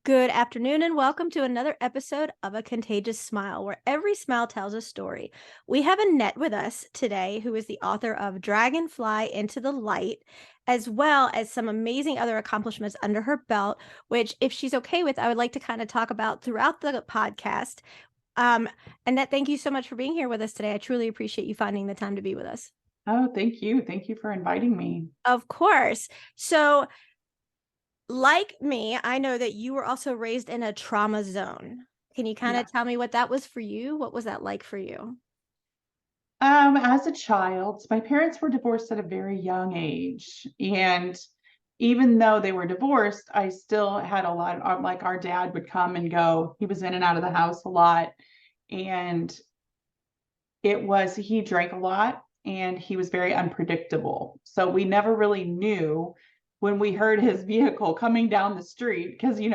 Good afternoon and welcome to another episode of A Contagious Smile, where every smile tells a story. We have Annette with us today, who is the author of Dragonfly Into the Light, as well as some amazing other accomplishments under her belt, which, if she's okay with, I would like to kind of talk about throughout the podcast. Um, Annette, thank you so much for being here with us today. I truly appreciate you finding the time to be with us. Oh, thank you. Thank you for inviting me. Of course. So, like me, I know that you were also raised in a trauma zone. Can you kind Yeah. of tell me what that was for you? What was that like for you? As a child, my parents were divorced at a very young age. And even though they were divorced, I still had a lot of, like, our dad would come and go. He was in and out of the house a lot. And he drank a lot and he was very unpredictable. So we never really knew when we heard his vehicle coming down the street, because you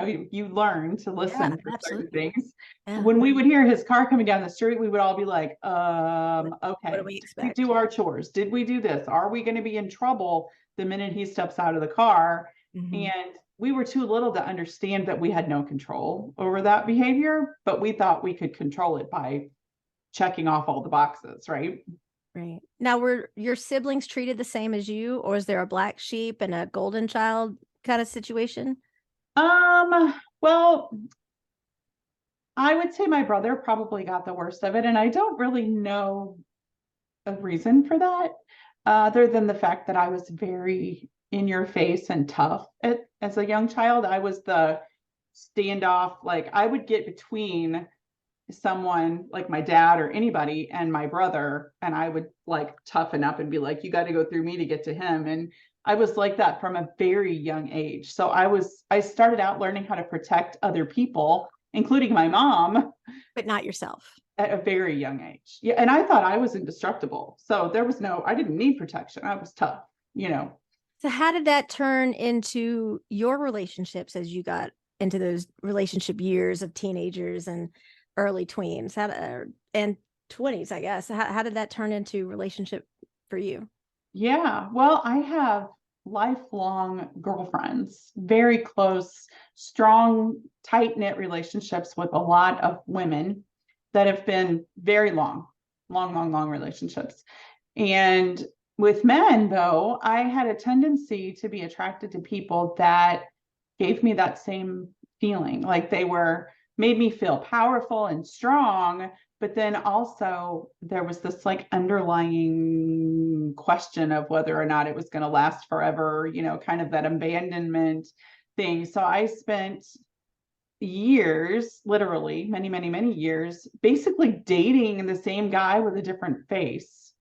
learn to Yeah, listen for certain absolutely. things. Yeah. When we would hear his car coming down the street, we would all be like, What do okay, we did we expect? do our chores? Did we do this? Are we going to be in trouble the minute he steps out of the car? Mhm. And we were too little to understand that we had no control over that behavior, but we thought we could control it by checking off all the boxes, right? Right. Now, were your siblings treated the same as you, or is there a black sheep and a golden child kind of situation? Well, I would say my brother probably got the worst of it, and I don't really know a reason for that, other than the fact that I was very in your face and tough as a young child. I was the standoff, like I would get between someone like my dad or anybody and my brother, and I would like toughen up and be like, you got to go through me to get to him. And I was like that from a very young age. So I started out learning how to protect other people, including my mom, But not yourself. at a very young age. Yeah, and I thought I was indestructible, so I didn't need protection. I was tough. So, how did that turn into your relationships as you got into those relationship years of teenagers and early tweens? And 20s, I guess. How did that turn into relationship for you? Yeah, well, I have lifelong girlfriends, very close, strong, tight-knit relationships with a lot of women that have been very long, long, long, long relationships. And with men, though, I had a tendency to be attracted to people that gave me that same feeling, like made me feel powerful and strong. But then also there was this like underlying question of whether or not it was going to last forever, kind of that abandonment thing. So I spent years, literally many, many, many years, basically dating the same guy with a different face.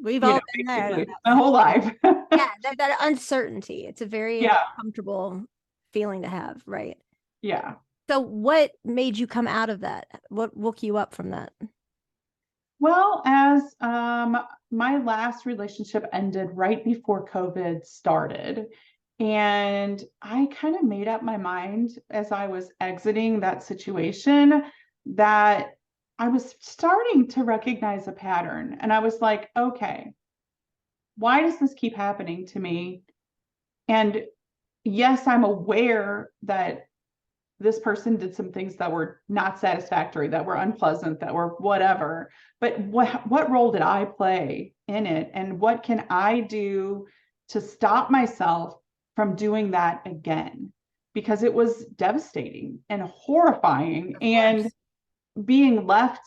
We've all been there. Basically my whole life. Yeah, that uncertainty. It's a very Yeah. uncomfortable feeling to have, right? Yeah. So, what made you come out of that? What woke you up from that? Well, as my last relationship ended right before COVID started, and I kind of made up my mind as I was exiting that situation that I was starting to recognize a pattern. And I was like, okay, why does this keep happening to me? And yes, I'm aware that this person did some things that were not satisfactory, that were unpleasant, that were whatever. But what role did I play in it? And what can I do to stop myself from doing that again? Because it was devastating and horrifying. Of And course. being left,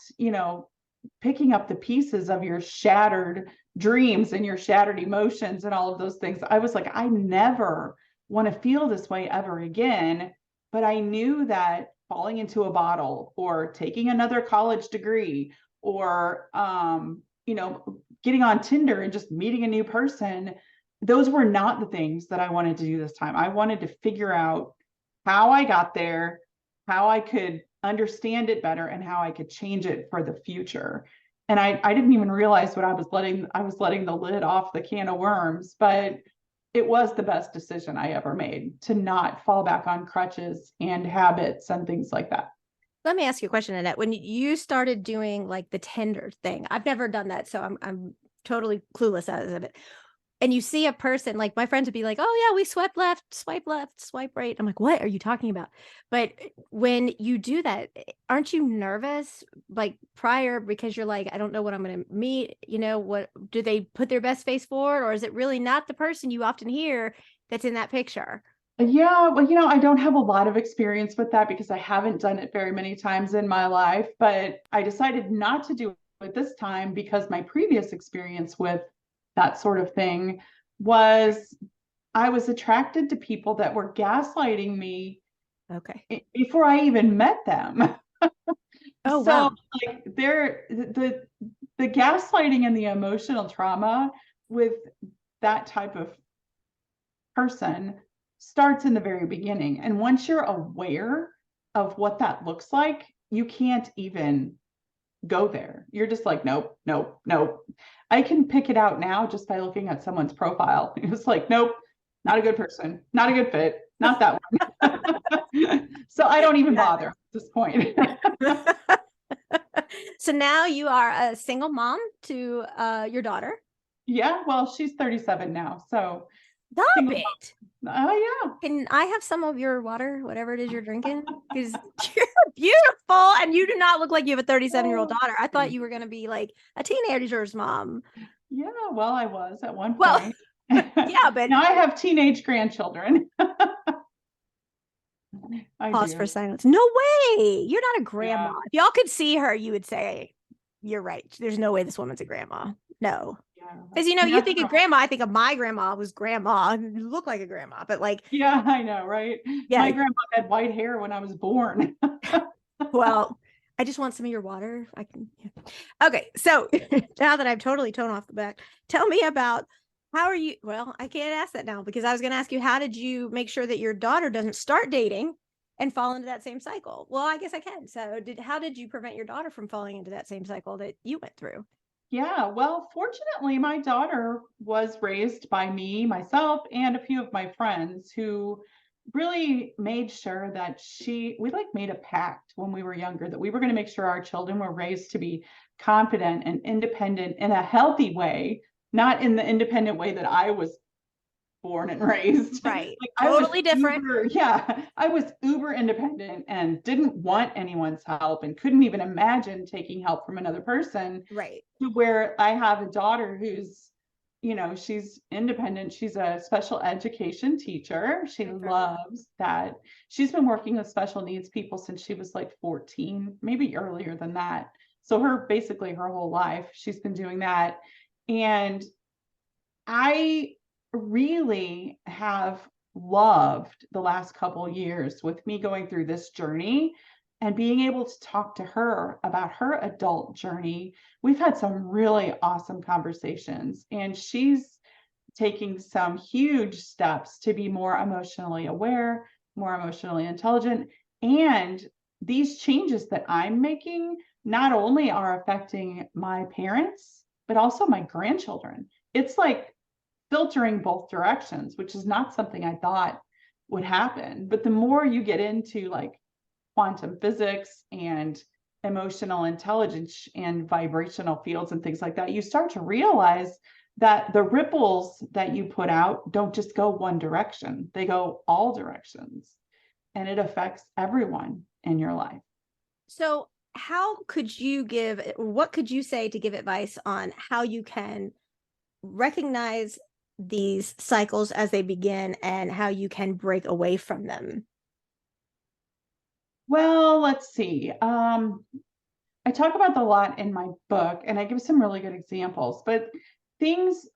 picking up the pieces of your shattered dreams and your shattered emotions and all of those things. I was like, I never want to feel this way ever again. But I knew that falling into a bottle or taking another college degree or, getting on Tinder and just meeting a new person, those were not the things that I wanted to do this time. I wanted to figure out how I got there, how I could understand it better, and how I could change it for the future. And I didn't even realize what I was letting the lid off the can of worms, but it was the best decision I ever made to not fall back on crutches and habits and things like that. Let me ask you a question, Annette. When you started doing like the Tinder thing, I've never done that, so I'm totally clueless as of it. and you see a person, like my friends would be like, oh yeah, we swipe left, swipe right. I'm like, what are you talking about? But when you do that, aren't you nervous like prior, because you're like, I don't know what I'm going to meet, what do they put their best face forward, or is it really not the person you often hear that's in that picture? Yeah, well, I don't have a lot of experience with that because I haven't done it very many times in my life, but I decided not to do it this time because my previous experience with that sort of thing was I was attracted to people that were gaslighting me Okay. before I even met them. Oh So wow. like the gaslighting and the emotional trauma with that type of person starts in the very beginning. And once you're aware of what that looks like, you can't even go there. You're just like, nope, nope, nope. I can pick it out now just by looking at someone's profile. It's like, nope, not a good person, not a good fit, not that one. So I don't even bother at this point. So now you are a single mom to your daughter. Yeah, well, she's 37 now. So Stop single it. mom. Oh, Can I have some of your water, whatever it is you're drinking? Because you're beautiful and you do not look like you have a 37-year-old yeah. daughter. I thought you were going to be like a teenager's mom. Yeah, well, I was at one Well, point. yeah, but Now I have teenage grandchildren. I pause for do. silence. No way. You're not a grandma. Yeah. If y'all could see her, you would say, you're right. There's no way this woman's a grandma. No. Yeah. Because, you think of Natural. grandma, I think of my grandma was grandma. You look like a grandma, but like, Yeah, I know, right? yeah, My grandma had white hair when I was born. well, I just want some of your water. I can. Yeah. Okay, so now that I've totally toned off the back, tell me about how are you? Well, I can't ask that now because I was going to ask you, how did you make sure that your daughter doesn't start dating and fall into that same cycle? Well, I guess I can. So, how did you prevent your daughter from falling into that same cycle that you went through? Yeah, well, fortunately, my daughter was raised by me, myself, and a few of my friends who really made sure that we like made a pact when we were younger that we were going to make sure our children were raised to be confident and independent in a healthy way, not in the independent way that I was born and raised. Right. Like Totally different. I was uber independent and didn't want anyone's help and couldn't even imagine taking help from another person, Right. to where I have a daughter who's, she's independent. She's a special education teacher. She Okay. loves that. She's been working with special needs people since she was like 14, maybe earlier than that. So basically her whole life, she's been doing that. And I really have loved the last couple years with me going through this journey and being able to talk to her about her adult journey. We've had some really awesome conversations, and she's taking some huge steps to be more emotionally aware, more emotionally intelligent. And these changes that I'm making not only are affecting my parents, but also my grandchildren. It's like filtering both directions, which is not something I thought would happen. But the more you get into like quantum physics and emotional intelligence and vibrational fields and things like that, you start to realize that the ripples that you put out don't just go one direction, they go all directions. And it affects everyone in your life. So, what could you say to give advice on how you can recognize these cycles as they begin and how you can break away from them? Well, let's see. I talk about the lot in my book and I give some really good examples, but things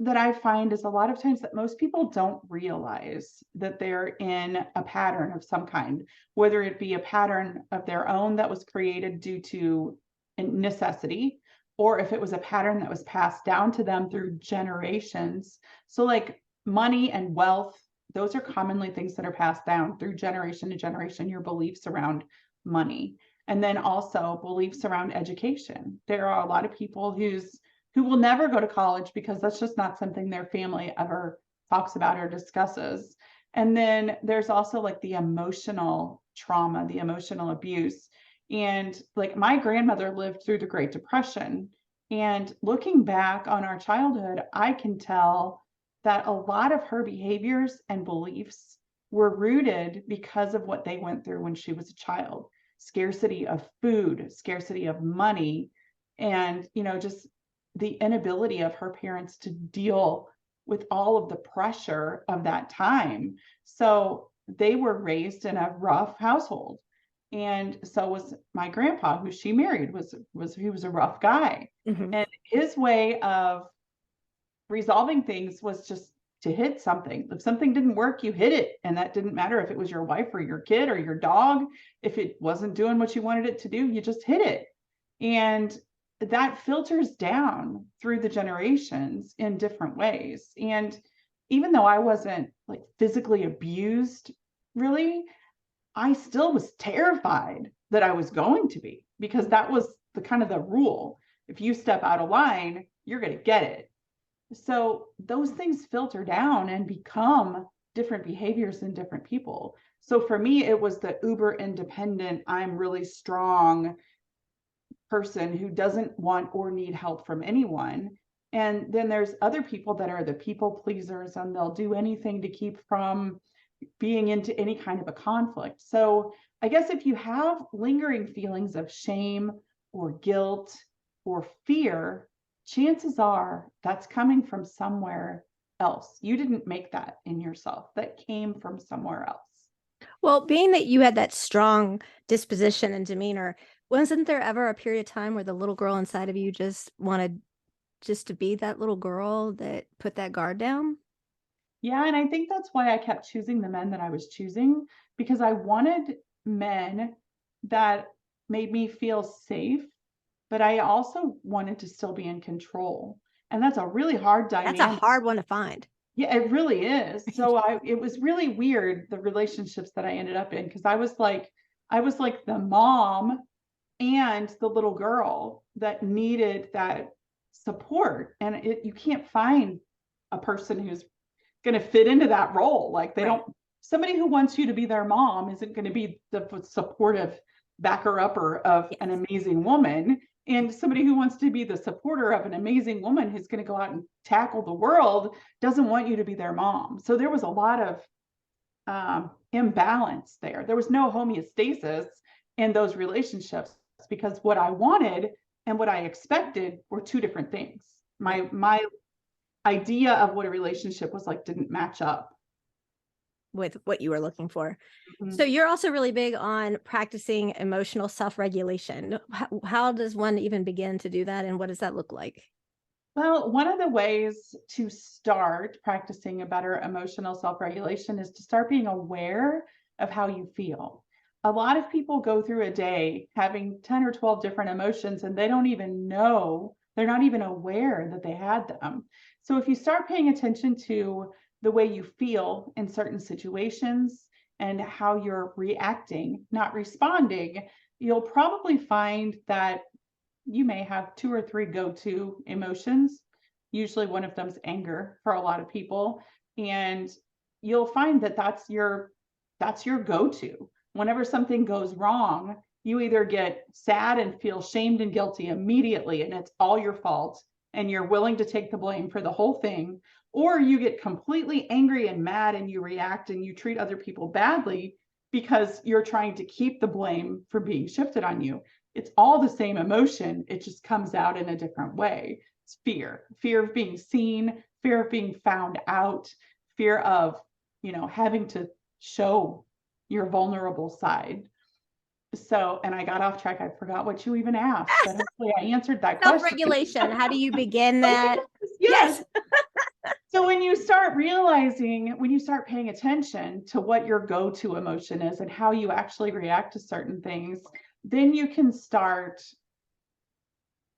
that I find is a lot of times that most people don't realize that they're in a pattern of some kind, whether it be a pattern of their own that was created due to necessity, or if it was a pattern that was passed down to them through generations. So, like money and wealth, those are commonly things that are passed down through generation to generation, your beliefs around money. And then also beliefs around education. There are a lot of people who will never go to college because that's just not something their family ever talks about or discusses. And then there's also like the emotional trauma, the emotional abuse. And like my grandmother lived through the Great Depression. And looking back on our childhood, I can tell that a lot of her behaviors and beliefs were rooted because of what they went through when she was a child. Scarcity of food, scarcity of money, and, just the inability of her parents to deal with all of the pressure of that time. So they were raised in a rough household. And so was my grandpa, who she married, he was a rough guy. Mhm. And his way of resolving things was just to hit something. If something didn't work, you hit it. And that didn't matter if it was your wife or your kid or your dog. If it wasn't doing what you wanted it to do, you just hit it. And that filters down through the generations in different ways. And even though I wasn't like physically abused, really, I still was terrified that I was going to be, because that was the kind of the rule. If you step out of line, you're going to get it. So those things filter down and become different behaviors in different people. So for me, it was the uber independent, I'm really strong person who doesn't want or need help from anyone. And then there's other people that are the people pleasers, and they'll do anything to keep from being into any kind of a conflict. So I guess if you have lingering feelings of shame or guilt or fear, chances are that's coming from somewhere else. You didn't make that in yourself. That came from somewhere else. Well, being that you had that strong disposition and demeanor, wasn't there ever a period of time where the little girl inside of you just wanted just to be that little girl that put that guard down? Yeah, and I think that's why I kept choosing the men that I was choosing, because I wanted men that made me feel safe, but I also wanted to still be in control. And that's a really hard That's a dynamic. hard one to find. Yeah, it really is. So it was really weird, the relationships that I ended up in, because I was like the mom and the little girl that needed that support. And you can't find a person who's going to fit into that role. Like they Right. don't, somebody who wants you to be their mom isn't going to be the supportive backer upper of an Yes. amazing woman. And somebody who wants to be the supporter of an amazing woman who's going to go out and tackle the world doesn't want you to be their mom. So there was a lot of imbalance there. There was no homeostasis in those relationships, because what I wanted and what I expected were two different things. Yeah. My idea of what a relationship was like didn't match up. With what you were looking for. So Mhm. you're also really big on practicing emotional self-regulation. How does one even begin to do that, and what does that look like? Well, one of the ways to start practicing a better emotional self regulation is to start being aware of how you feel. A lot of people go through a day having 10 or 12 different emotions, and they don't even know, they're not even aware that they had them. So if you start paying attention to the way you feel in certain situations and how you're reacting, not responding, you'll probably find that you may have two or three go-to emotions. Usually one of them's anger for a lot of people. And you'll find that that's your go-to. Whenever something goes wrong, you either get sad and feel shamed and guilty immediately, and it's all your fault, and you're willing to take the blame for the whole thing, or you get completely angry and mad and you react and you treat other people badly because you're trying to keep the blame from being shifted on you. It's all the same emotion. It just comes out in a different way. It's fear of being seen, fear of being found out, fear of, having to show your vulnerable side. So, and I got off track. I forgot what you even asked, but hopefully I answered that question. Self-regulation, how do you begin Oh, that? yes. Yes. So when you start realizing, when you start paying attention to what your go-to emotion is and how you actually react to certain things, then you can start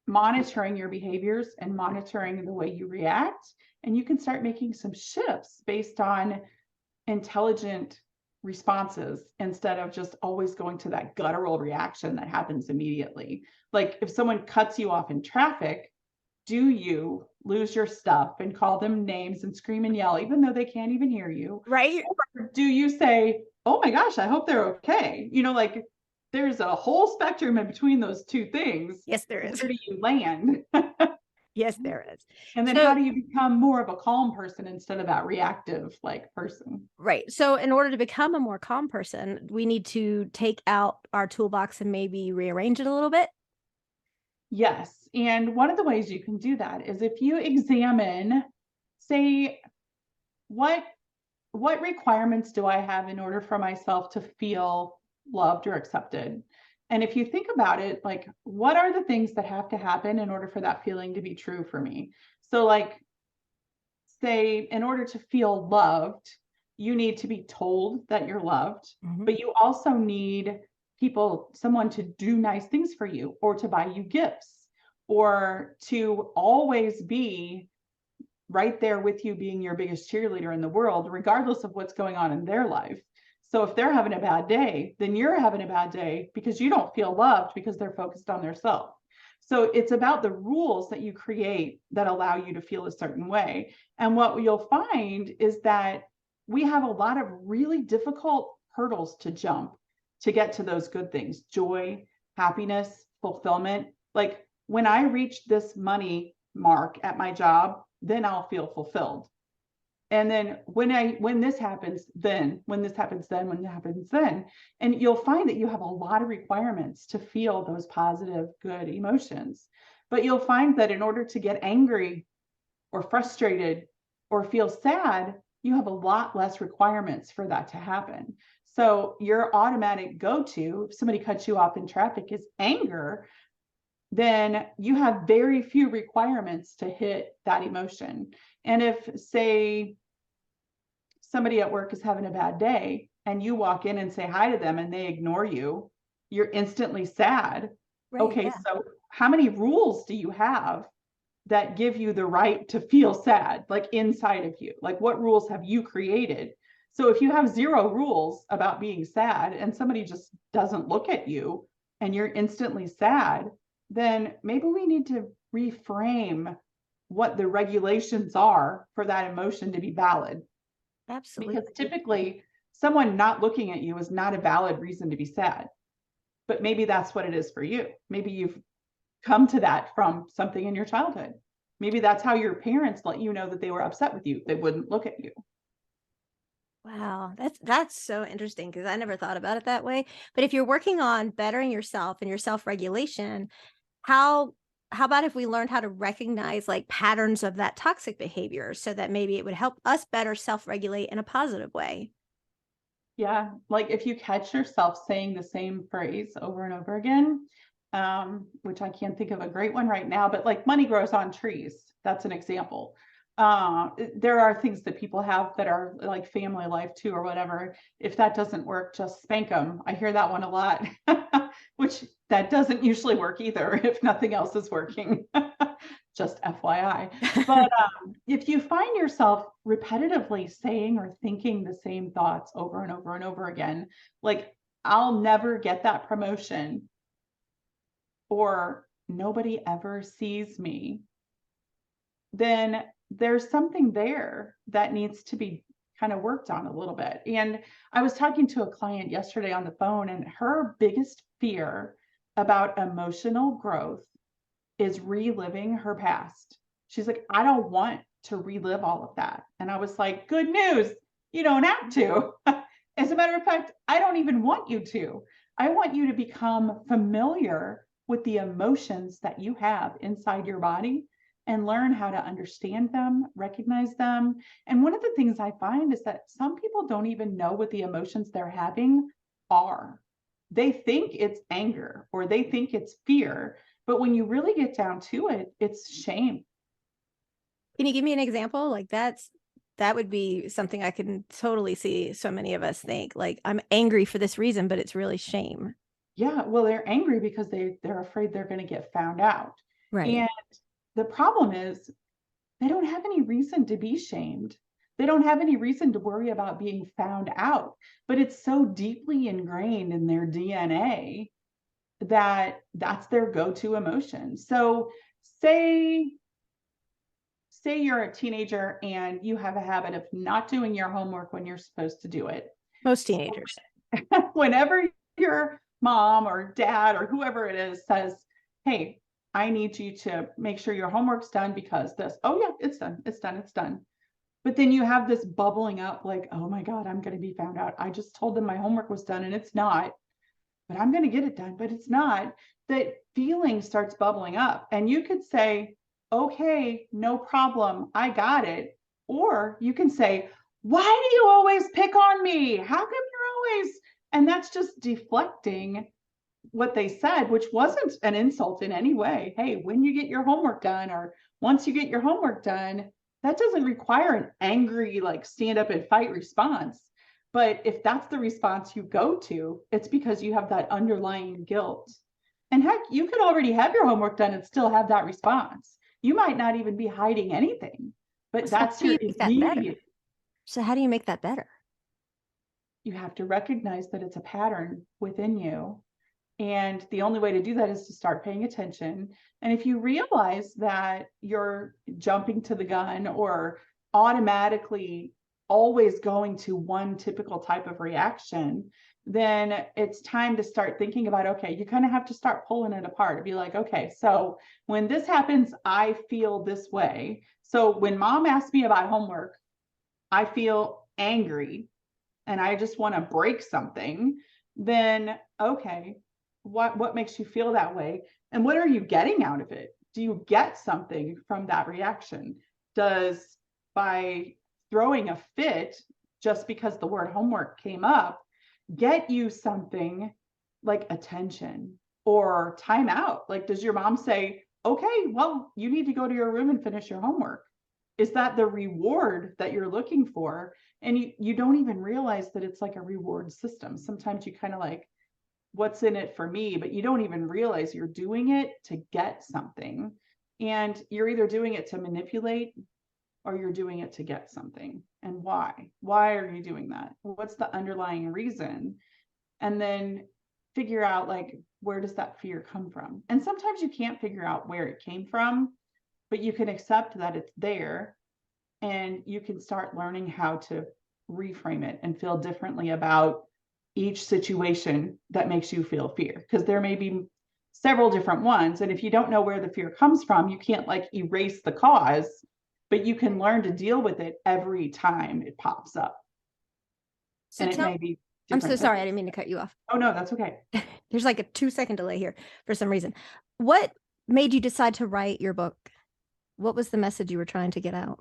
monitoring your behaviors and monitoring the way you react. And you can start making some shifts based on intelligent responses instead of just always going to that guttural reaction that happens immediately. Like if someone cuts you off in traffic, do you lose your stuff and call them names and scream and yell, even though they can't even hear you? Right? Or do you say, oh my gosh, I hope they're okay? Like there's a whole spectrum in between those two things. Yes, there is. Where do you land? Yes, there is. And then So, how do you become more of a calm person instead of that reactive like person? right. So, in order to become a more calm person, we need to take out our toolbox and maybe rearrange it a little bit. Yes. And one of the ways you can do that is if you examine, say, what what requirements do I have in order for myself to feel loved or accepted? And if you think about it, like, what are the things that have to happen in order for that feeling to be true for me? So, like, say, in order to feel loved, you need to be told that you're loved, Mhm. but you also need someone to do nice things for you or to buy you gifts or to always be right there with you, being your biggest cheerleader in the world, regardless of what's going on in their life. So if they're having a bad day, then you're having a bad day because you don't feel loved because they're focused on their self. So it's about the rules that you create that allow you to feel a certain way. And what you'll find is that we have a lot of really difficult hurdles to jump to get to those good things: joy, happiness, fulfillment. Like, when I reach this money mark at my job, then I'll feel fulfilled. And then when this happens, then when this happens, then when that happens, then, and you'll find that you have a lot of requirements to feel those positive, good emotions. But you'll find that in order to get angry or frustrated or feel sad, you have a lot less requirements for that to happen. So your automatic go-to, if somebody cuts you off in traffic, is anger. Then you have very few requirements to hit that emotion. And if, say, somebody at work is having a bad day and you walk in and say hi to them and they ignore you, you're instantly sad. Right. Okay, Yeah. so how many rules do you have that give you the right to feel sad, like inside of you? Like, what rules have you created? So if you have zero rules about being sad and somebody just doesn't look at you and you're instantly sad, then maybe we need to reframe what the regulations are for that emotion to be valid. Because Absolutely. typically, someone not looking at you is not a valid reason to be sad. But maybe that's what it is for you. Maybe you've come to that from something in your childhood. Maybe that's how your parents let you know that they were upset with you. They wouldn't look at you. Wow, that's so interesting because I never thought about it that way. But if you're working on bettering yourself and your self-regulation, how how about if we learned how to recognize like patterns of that toxic behavior so that maybe it would help us better self-regulate in a positive way? Yeah, like if you catch yourself saying the same phrase over and over again, which I can't think of a great one right now, but like money grows on trees. That's an example. There are things that people have that are like family life too, or whatever. If that doesn't work, just spank them. I hear that one a lot, which that doesn't usually work either if nothing else is working. Just FYI. But if you find yourself repetitively saying or thinking the same thoughts over and over and over again, like, I'll never get that promotion, or nobody ever sees me, then there's something there that needs to be kind of worked on a little bit. And I was talking to a client yesterday on the phone, and her biggest fear about emotional growth is reliving her past. She's like, I don't want to relive all of that. And I was like, good news. You don't have to. As a matter of fact, I don't even want you to. I want you to become familiar with the emotions that you have inside your body and learn how to understand them, recognize them. And one of the things I find is that some people don't even know what the emotions they're having are. They think it's anger or they think it's fear, but when you really get down to it, it's shame. Can you give me an example? Like that would be something I can totally see so many of us think. Like I'm angry for this reason, but it's really shame. Yeah, well, they're angry because they're afraid they're going to get found out. Right. And the problem is they don't have any reason to be shamed. They don't have any reason to worry about being found out, but it's so deeply ingrained in their DNA that that's their go-to emotion. So say say you're a teenager and you have a habit of not doing your homework when you're supposed to do it. Most So teenagers. whenever you're mom or dad or whoever it is says, hey, I need you to make sure your homework's done because this, oh yeah, it's done, it's done, it's done. But then you have this bubbling up like, oh my God, I'm going to be found out. I just told them my homework was done and it's not, but I'm going to get it done, but it's not. That feeling starts bubbling up. And you could say, okay, no problem, I got it. Or you can say, why do you always pick on me? How come you're always, and that's just deflecting what they said, which wasn't an insult in any way. Hey, when you get your homework done, or once you get your homework done, that doesn't require an angry, like stand up and fight response. But if that's the response you go to, it's because you have that underlying guilt. And heck, you could already have your homework done and still have that response. You might not even be hiding anything, but So how that's do your you make that better? immediate. So how do you make that better? You have to recognize that it's a pattern within you. And the only way to do that is to start paying attention. And if you realize that you're jumping to the gun or automatically always going to one typical type of reaction, then it's time to start thinking about, okay, you kind of have to start pulling it apart and be like, okay, so when this happens, I feel this way. So when mom asks me about homework, I feel angry and I just want to break something. Then okay, what makes you feel that way, and what are you getting out of it? Do you get something from that reaction? Does by throwing a fit just because the word homework came up get you something like attention or time out? Like, does your mom say, okay, well, you need to go to your room and finish your homework? Is that the reward that you're looking for? And you don't even realize that it's like a reward system. Sometimes you kind of like, what's in it for me, but you don't even realize you're doing it to get something. And you're either doing it to manipulate or you're doing it to get something. And why are you doing that? What's the underlying reason? And then figure out, like, where does that fear come from? And sometimes you can't figure out where it came from, but you can accept that it's there, and you can start learning how to reframe it and feel differently about each situation that makes you feel fear, because there may be several different ones. And if you don't know where the fear comes from, you can't like erase the cause, but you can learn to deal with it every time it pops up. So And it tell may be I'm so different sorry, I things. didn't mean to cut you off. Oh no, that's okay. There's like a 2-second delay here for some reason. What made you decide to write your book? What was the message you were trying to get out?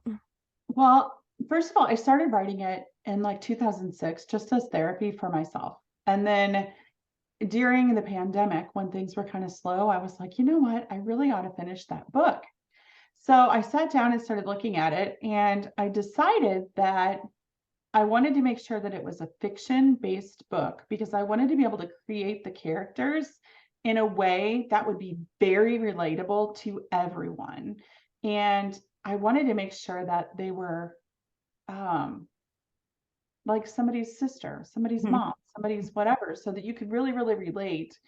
Well, first of all, I started writing it in like 2006 just as therapy for myself. And then during the pandemic, when things were kind of slow, I was like, you know what? I really ought to finish that book. So I sat down and started looking at it, and I decided that I wanted to make sure that it was a fiction-based book because I wanted to be able to create the characters in a way that would be very relatable to everyone. And I wanted to make sure that they were um, like somebody's sister, somebody's Mhm. mom, somebody's whatever, so that you could really, really relate.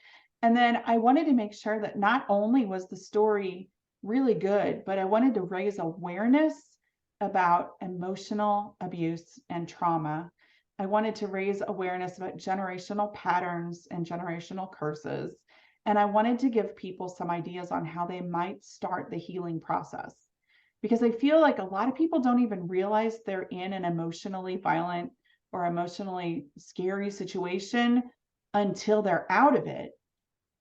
And then I wanted to make sure that not only was the story really good, but I wanted to raise awareness about emotional abuse and trauma. I wanted to raise awareness about generational patterns and generational curses. And I wanted to give people some ideas on how they might start the healing process. Because I feel like a lot of people don't even realize they're in an emotionally violent or emotionally scary situation until they're out of it.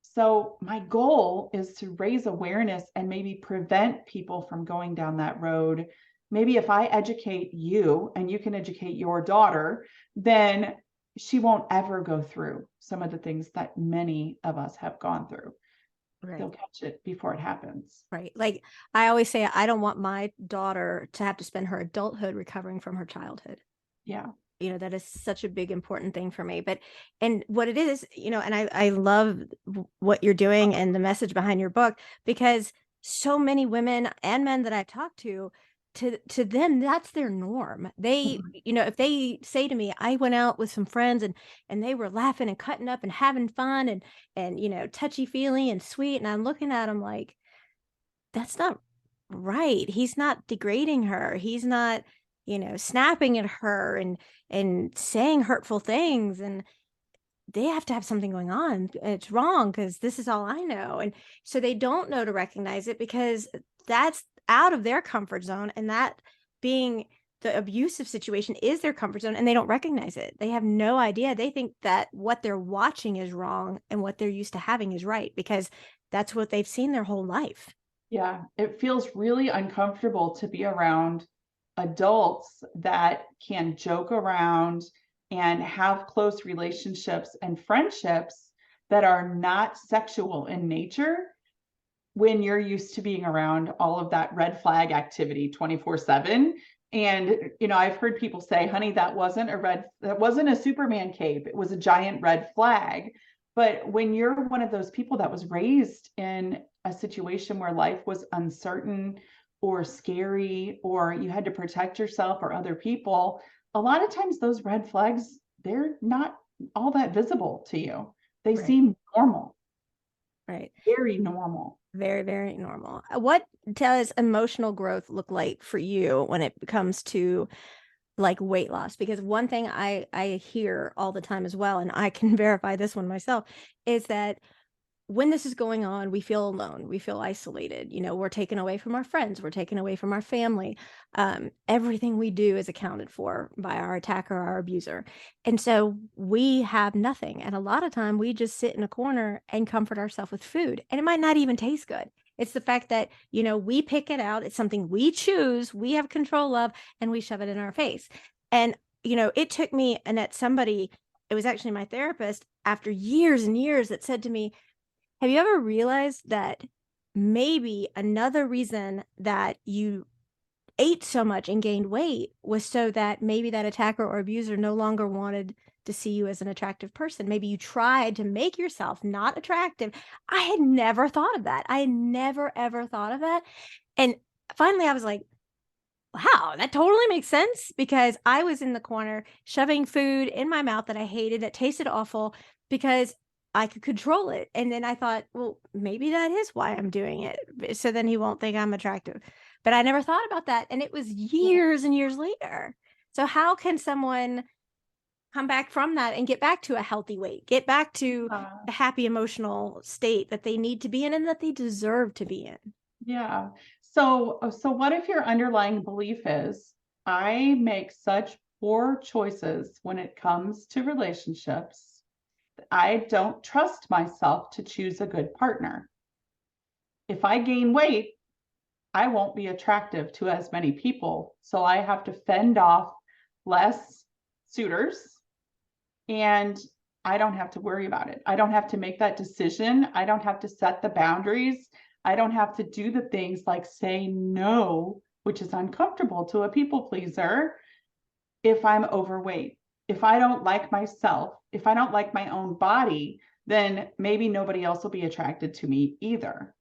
So my goal is to raise awareness and maybe prevent people from going down that road. Maybe if I educate you and you can educate your daughter, then she won't ever go through some of the things that many of us have gone through. They'll Right. catch it before it happens. Right. Like I always say, I don't want my daughter to have to spend her adulthood recovering from her childhood. Yeah. That is such a big important thing for me. But and what it is, and I love what you're doing and the message behind your book, because so many women and men that I talk to them, that's their norm. They, Mhm. if they say to me, I went out with some friends and they were laughing and cutting up and having fun and touchy feely and sweet, and I'm looking at them like, that's not right. He's not degrading her. He's not, snapping at her and saying hurtful things. And they have to have something going on. It's wrong because this is all I know. And so they don't know to recognize it because that's out of their comfort zone. And that being the abusive situation is their comfort zone and they don't recognize it. They have no idea. They think that what they're watching is wrong and what they're used to having is right because that's what they've seen their whole life. Yeah, it feels really uncomfortable to be around adults that can joke around and have close relationships and friendships that are not sexual in nature when you're used to being around all of that red flag activity 24/7. And I've heard people say, honey, that wasn't a Superman cape, it was a giant red flag. But when you're one of those people that was raised in a situation where life was uncertain or scary, or you had to protect yourself or other people, a lot of times those red flags, they're not all that visible to you. They Right. seem normal, Right. very normal. Very, very normal. What does emotional growth look like for you when it comes to like weight loss? Because one thing I hear all the time as well, and I can verify this one myself, is that when this is going on, we feel alone. We feel isolated. We're taken away from our friends. We're taken away from our family. Everything we do is accounted for by our attacker, our abuser. And so we have nothing. And a lot of time we just sit in a corner and comfort ourselves with food. And it might not even taste good. It's the fact that, we pick it out. It's something we choose, we have control of, and we shove it in our face. And, it took me, Annette, it was actually my therapist after years and years that said to me, have you ever realized that maybe another reason that you ate so much and gained weight was so that maybe that attacker or abuser no longer wanted to see you as an attractive person? Maybe you tried to make yourself not attractive. I had never thought of that. I had never, ever thought of that. And finally, I was like, wow, that totally makes sense because I was in the corner shoving food in my mouth that I hated, that tasted awful because I could control it. And then I thought, well, maybe that is why I'm doing it. So then he won't think I'm attractive. But I never thought about that. And it was years and years later. So how can someone come back from that and get back to a healthy weight, get back to Uh, a happy emotional state that they need to be in and that they deserve to be in? yeah. So what if your underlying belief is, I make such poor choices when it comes to relationships. I don't trust myself to choose a good partner. If I gain weight, I won't be attractive to as many people. So I have to fend off less suitors and I don't have to worry about it. I don't have to make that decision. I don't have to set the boundaries. I don't have to do the things like say no, which is uncomfortable to a people pleaser if I'm overweight. If I don't like myself, if I don't like my own body, then maybe nobody else will be attracted to me either.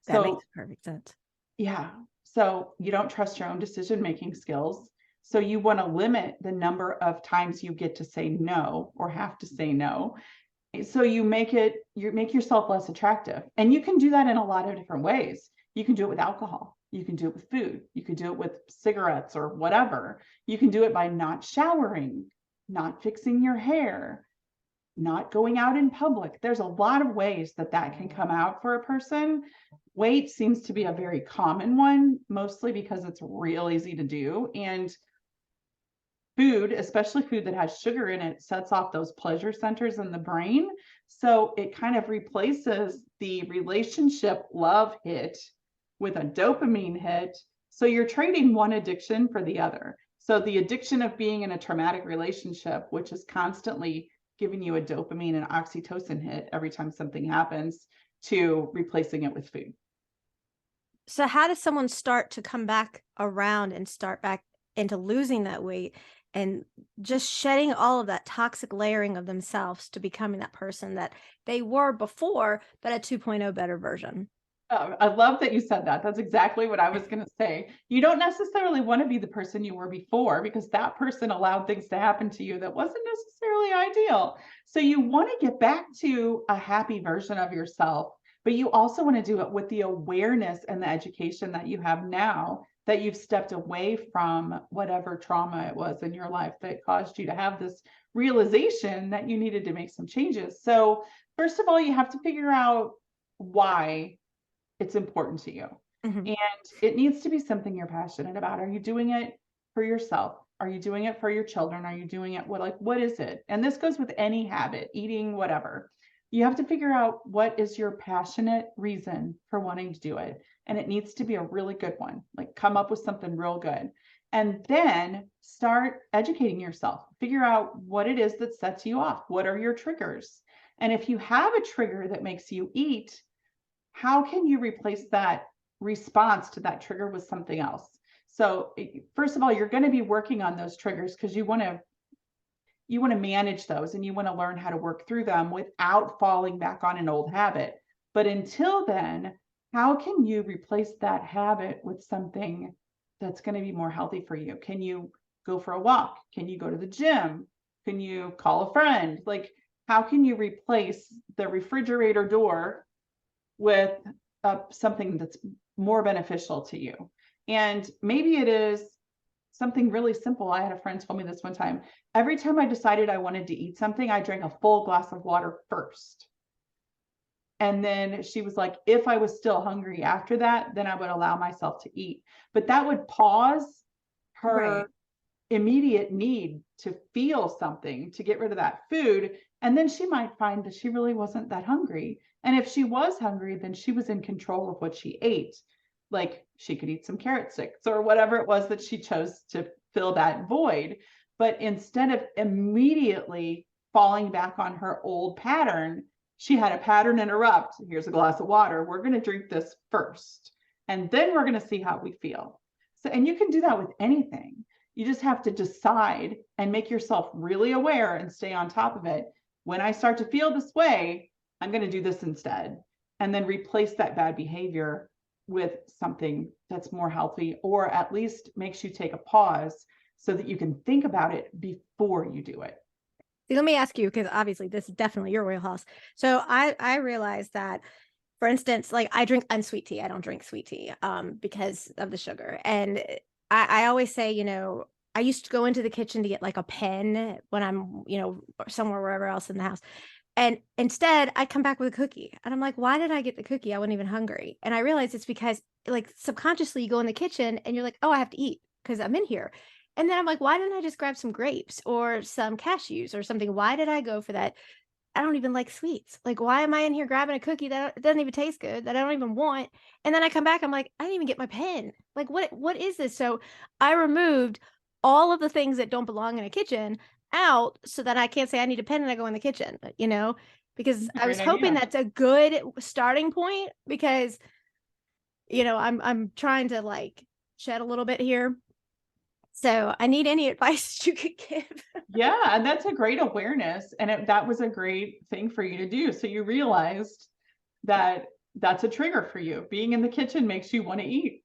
That So makes perfect sense. yeah. So you don't trust your own decision-making skills. So you want to limit the number of times you get to say no or have to say no. So you make yourself less attractive. And you can do that in a lot of different ways. You can do it with alcohol. You can do it with food. You can do it with cigarettes or whatever. You can do it by not showering, not fixing your hair, not going out in public. There's a lot of ways that that can come out for a person. Weight seems to be a very common one, mostly because it's real easy to do. And food, especially food that has sugar in it, sets off those pleasure centers in the brain. So it kind of replaces the relationship love hit with a dopamine hit. So you're trading one addiction for the other. So the addiction of being in a traumatic relationship, which is constantly giving you a dopamine and oxytocin hit every time something happens, to replacing it with food. So how does someone start to come back around and start back into losing that weight and just shedding all of that toxic layering of themselves to becoming that person that they were before, but a 2.0 better version? I love that you said that. That's exactly what I was going to say. You don't necessarily want to be the person you were before because that person allowed things to happen to you that wasn't necessarily ideal. So you want to get back to a happy version of yourself, but you also want to do it with the awareness and the education that you have now that you've stepped away from whatever trauma it was in your life that caused you to have this realization that you needed to make some changes. So, first of all, you have to figure out why it's important to you. Mhm. And it needs to be something you're passionate about. Are you doing it for yourself? Are you doing it for your children? Are you doing it what is it? And this goes with any habit, eating, whatever. You have to figure out what is your passionate reason for wanting to do it. And it needs to be a really good one. Like come up with something real good. And then start educating yourself. Figure out what it is that sets you off. What are your triggers? And if you have a trigger that makes you eat, how can you replace that response to that trigger with something else? So first of all, you're going to be working on those triggers because you want to manage those and you want to learn how to work through them without falling back on an old habit. But until then, how can you replace that habit with something that's going to be more healthy for you? Can you go for a walk? Can you go to the gym? Can you call a friend? Like, how can you replace the refrigerator door with something that's more beneficial to you? And maybe it is something really simple. I had a friend tell me this one time. Every time I decided I wanted to eat something, I drank a full glass of water first. And then she was like, if I was still hungry after that, then I would allow myself to eat. But that would pause Right. her immediate need to feel something to get rid of that food. And then she might find that she really wasn't that hungry. And if she was hungry, then she was in control of what she ate. Like she could eat some carrot sticks or whatever it was that she chose to fill that void. But instead of immediately falling back on her old pattern, she had a pattern interrupt. Here's a glass of water. We're going to drink this first. And then we're going to see how we feel. So, and you can do that with anything. You just have to decide and make yourself really aware and stay on top of it. When I start to feel this way, I'm going to do this instead. And then replace that bad behavior with something that's more healthy, or at least makes you take a pause so that you can think about it before you do it. See, let me ask you, because obviously this is definitely your wheelhouse. So I realized that, for instance, like I drink unsweet tea. I don't drink sweet tea because of the sugar. And I always say, I used to go into the kitchen to get like a pen when I'm, somewhere wherever else in the house. And instead, I come back with a cookie. And I'm like, why did I get the cookie? I wasn't even hungry. And I realized it's because, like, subconsciously you go in the kitchen and you're like, oh, I have to eat because I'm in here. And then I'm like, why didn't I just grab some grapes or some cashews or something? Why did I go for that? I don't even like sweets. Like, why am I in here grabbing a cookie that doesn't even taste good, that I don't even want? And then I come back, I'm like, I didn't even get my pen. Like, what is this? So I removed all of the things that don't belong in a kitchen out so that I can't say I need a pen and I go in the kitchen, because That's a I was great hoping idea. that's a good starting point because, I'm trying to like shed a little bit here. So I need any advice you could give. Yeah, and that's a great awareness. And that was a great thing for you to do. So you realized that that's a trigger for you. Being in the kitchen makes you want to eat.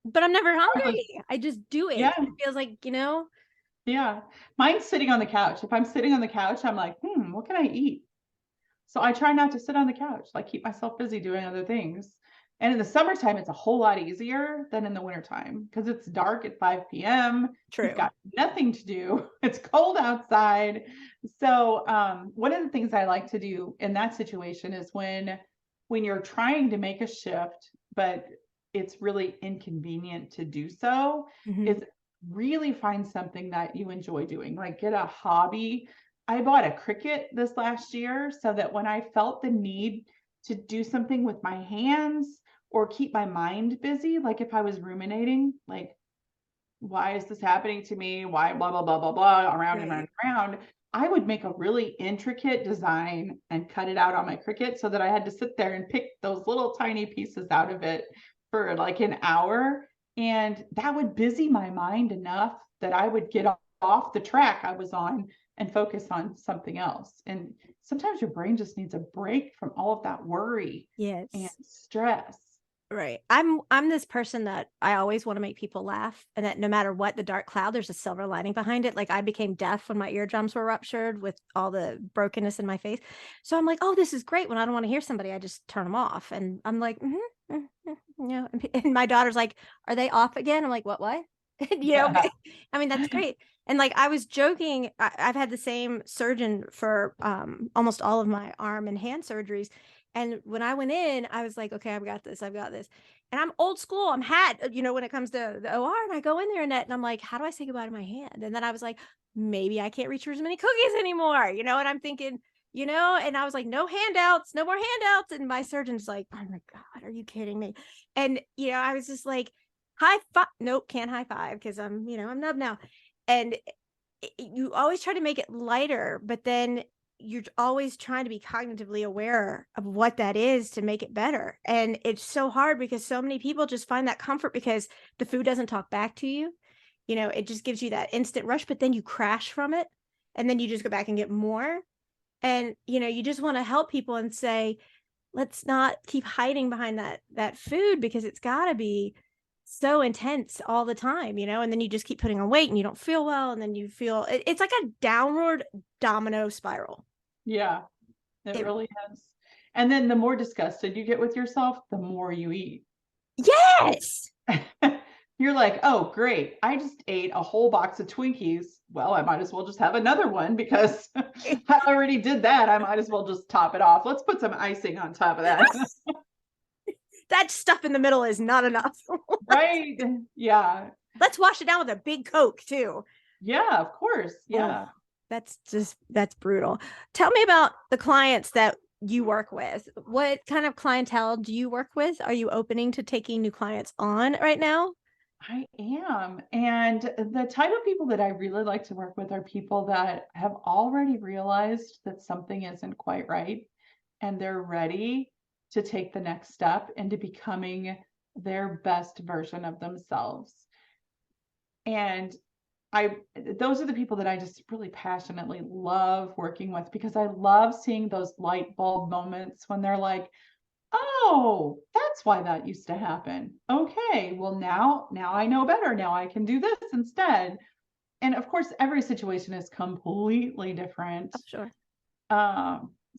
But I'm never Regardless. hungry. I just do it. Yeah, It feels like, yeah. Mine's sitting on the couch. If I'm sitting on the couch, I'm like, what can I eat? So I try not to sit on the couch, like keep myself busy doing other things. And in the summertime, it's a whole lot easier than in the wintertime because it's dark at 5 p.m. You've true. got nothing to do. It's cold outside. So one of the things I like to do in that situation is when you're trying to make a shift, but it's really inconvenient to do so, Mhm. is really find something that you enjoy doing, like get a hobby. I bought a Cricut this last year so that when I felt the need to do something with my hands or keep my mind busy, like if I was ruminating, like, why is this happening to me? Why, blah, blah, blah, blah, blah, around and around Right. and around. I would make a really intricate design and cut it out on my Cricut so that I had to sit there and pick those little tiny pieces out of it for like an hour. And that would busy my mind enough that I would get off the track I was on and focus on something else. And sometimes your brain just needs a break from all of that worry and Yes. stress. Right. I'm this person that I always want to make people laugh, and that no matter what the dark cloud, there's a silver lining behind it. Like I became deaf when my eardrums were ruptured with all the brokenness in my face. So I'm like, oh, this is great. When I don't want to hear somebody, I just turn them off. And I'm like, yeah. And my daughter's like, are they off again? I'm like, what? I mean, that's great. And like I was joking, I've had the same surgeon for almost all of my arm and hand surgeries. And when I went in, I was like, okay, I've got this. I've got this. And I'm old school. I'm hat, when it comes to the OR. And I go in there, Annette, and I'm like, how do I say goodbye to my hand? And then I was like, maybe I can't reach for as many cookies anymore, and I'm thinking, and I was like, no handouts, no more handouts. And my surgeon's like, oh my God, are you kidding me? And, I was just like, high five. Nope, can't high five because I'm numb now. And you always try to make it lighter, but then you're always trying to be cognitively aware of what that is to make it better. And it's so hard because so many people just find that comfort because the food doesn't talk back to you. It just gives you that instant rush, but then you crash from it and then you just go back and get more. And, you just want to help people and say, let's not keep hiding behind that food because it's got to be so intense all the time, and then you just keep putting on weight and you don't feel well. And then you feel it's like a downward domino spiral. Yeah, it It, really is. And then the more disgusted you get with yourself, the more you eat. yes. You're like, oh, great. I just ate a whole box of Twinkies. Well, I might as well just have another one because I already did that. I might as well just top it off. Let's put some icing on top of that. That stuff in the middle is not enough. Right? Yeah. Let's wash it down with a big Coke too. Yeah, of course. Yeah. Oh, that's brutal. Tell me about the clients that you work with. What kind of clientele do you work with? Are you opening to taking new clients on right now? I am. And the type of people that I really like to work with are people that have already realized that something isn't quite right and they're ready to take the next step into becoming their best version of themselves. And those are the people that I just really passionately love working with because I love seeing those light bulb moments when they're like, oh, that's why that used to happen. Okay, well now I know better. Now I can do this instead. And of course, every situation is completely different. Oh, sure.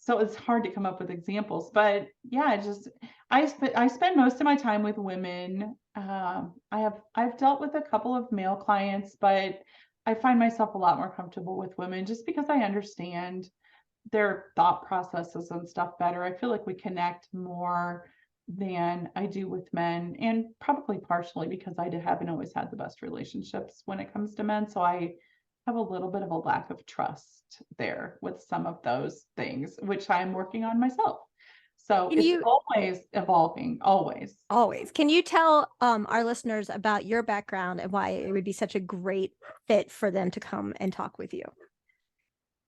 So it's hard to come up with examples, but yeah, I spend most of my time with women. I've dealt with a couple of male clients, but I find myself a lot more comfortable with women just because I understand their thought processes and stuff better. I feel like we connect more than I do with men, and probably partially because haven't always had the best relationships when it comes to men. So I have a little bit of a lack of trust there with some of those things, which I'm working on myself. So Can it's you always evolving, always. always can you tell our listeners about your background and why it would be such a great fit for them to come and talk with you?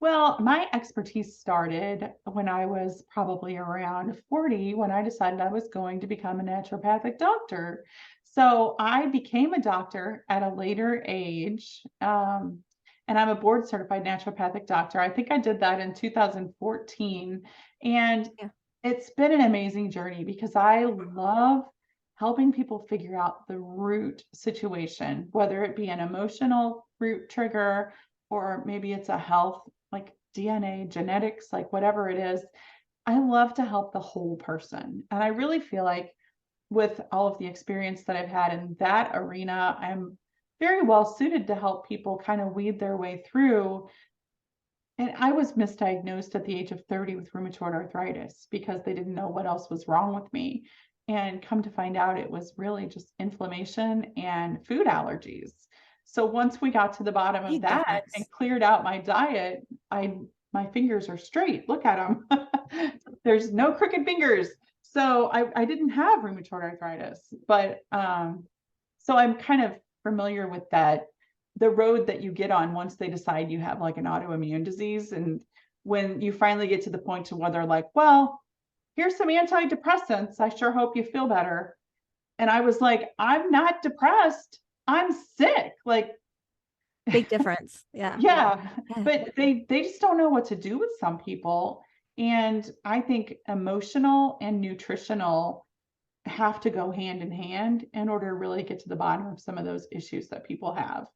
Well, my expertise started when I was probably around 40 when I decided I was going to become a naturopathic doctor. So I became a doctor at a later age. And I'm a board certified naturopathic doctor. I think I did that in 2014. And Yeah. it's been an amazing journey because I love helping people figure out the root situation, whether it be an emotional root trigger or maybe it's a health like DNA, genetics, like whatever it is. I love to help the whole person. And I really feel like with all of the experience that I've had in that arena, I'm very well suited to help people kind of weed their way through. And I was misdiagnosed at the age of 30 with rheumatoid arthritis because they didn't know what else was wrong with me. And come to find out, it was really just inflammation and food allergies. So once we got to the bottom of Big that and difference. cleared out my diet, my fingers are straight. Look at them. There's no crooked fingers. So I didn't have rheumatoid arthritis, but so I'm kind of familiar with that, the road that you get on once they decide you have like an autoimmune disease. And when you finally get to the point to where they're like, well, here's some antidepressants. I sure hope you feel better. And I was like, I'm not depressed. I'm sick. Like, Big difference. Yeah. yeah, Yeah. but they just don't know what to do with some people. And I think emotional and nutritional have to go hand in hand in order to really get to the bottom of some of those issues that people have.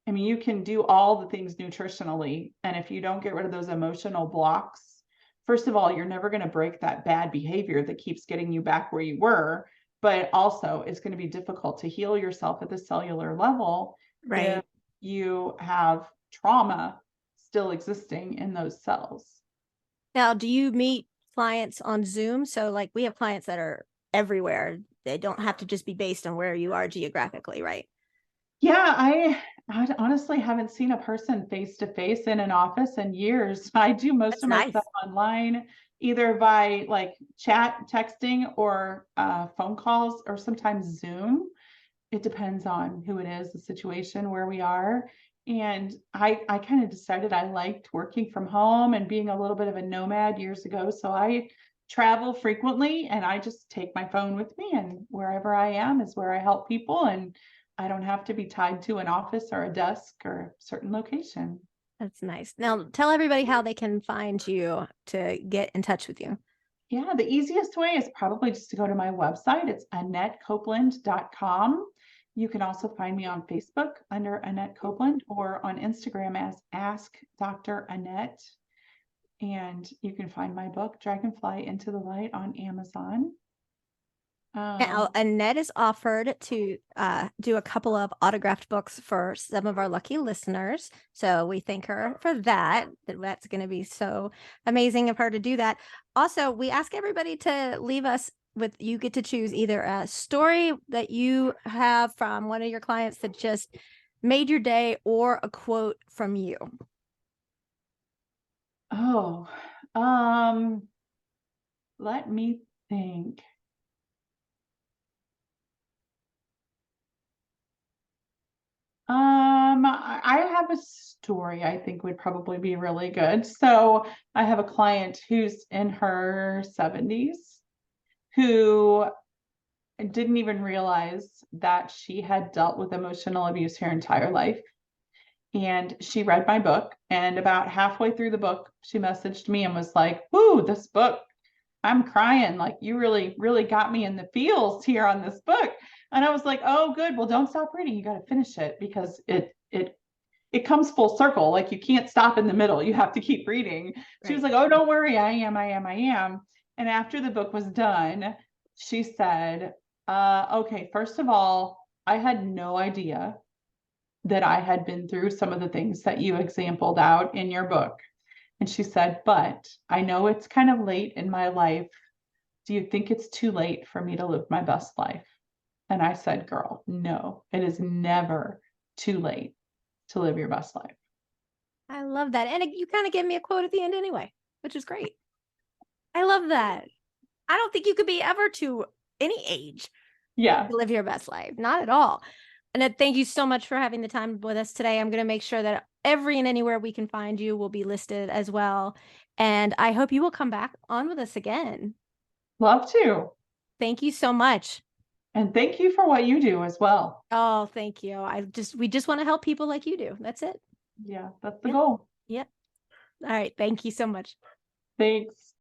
I mean, you can do all the things nutritionally, and if you don't get rid of those emotional blocks, first of all, you're never going to break that bad behavior that keeps getting you back where you were. But also, it's going to be difficult to heal yourself at the cellular level if Right. you have trauma still existing in those cells. Now, do you meet clients on Zoom? So, like, we have clients that are everywhere. They don't have to just be based on where you are geographically, right? Yeah, I honestly haven't seen a person face to face in an office in years. I do most That's of my nice. stuff online, either by like chat, texting, or phone calls, or sometimes Zoom. It depends on who it is, the situation, where we are. And I kind of decided I liked working from home and being a little bit of a nomad years ago. So I travel frequently, and I just take my phone with me, and wherever I am is where I help people. And I don't have to be tied to an office or a desk or a certain location. That's nice. Now, tell everybody how they can find you to get in touch with you. Yeah, the easiest way is probably just to go to my website. It's AnnetteCopeland.com. You can also find me on Facebook under Annette Copeland, or on Instagram as Ask Dr. Annette. And you can find my book, Dragonfly Into the Light, on Amazon. Now, Annette is offered to do a couple of autographed books for some of our lucky listeners. So we thank her for that. That's going to be so amazing of her to do that. Also, we ask everybody to leave us with, you get to choose either a story that you have from one of your clients that just made your day, or a quote from you. Oh, let me think. I have a story I think would probably be really good. So I have a client who's in her 70s who didn't even realize that she had dealt with emotional abuse her entire life. And she read my book, and about halfway through the book, she messaged me and was like, "Whoo, this book, I'm crying. Like, you really, really got me in the feels here on this book." And I was like, "Oh, good. Well, don't stop reading. You got to finish it, because it comes full circle. Like, you can't stop in the middle. You have to keep reading." She was Right. like, "Oh, don't worry. I am. And after the book was done, she said, okay, first of all, I had no idea that I had been through some of the things that you exampled out in your book." And she said, "But I know it's kind of late in my life. Do you think it's too late for me to live my best life?" And I said, "Girl, no, it is never too late to live your best life." I love that. And you kind of gave me a quote at the end anyway, which is great. I love that. I don't think you could be ever to any age Yeah. to live your best life. Not at all. And thank you so much for having the time with us today. I'm going to make sure that every and anywhere we can find you will be listed as well. And I hope you will come back on with us again. Love to. Thank you so much. And thank you for what you do as well. Oh, thank you. We just want to help people like you do. That's it. Yeah, that's the Yeah. goal. Yeah. All right. Thank you so much. Thanks.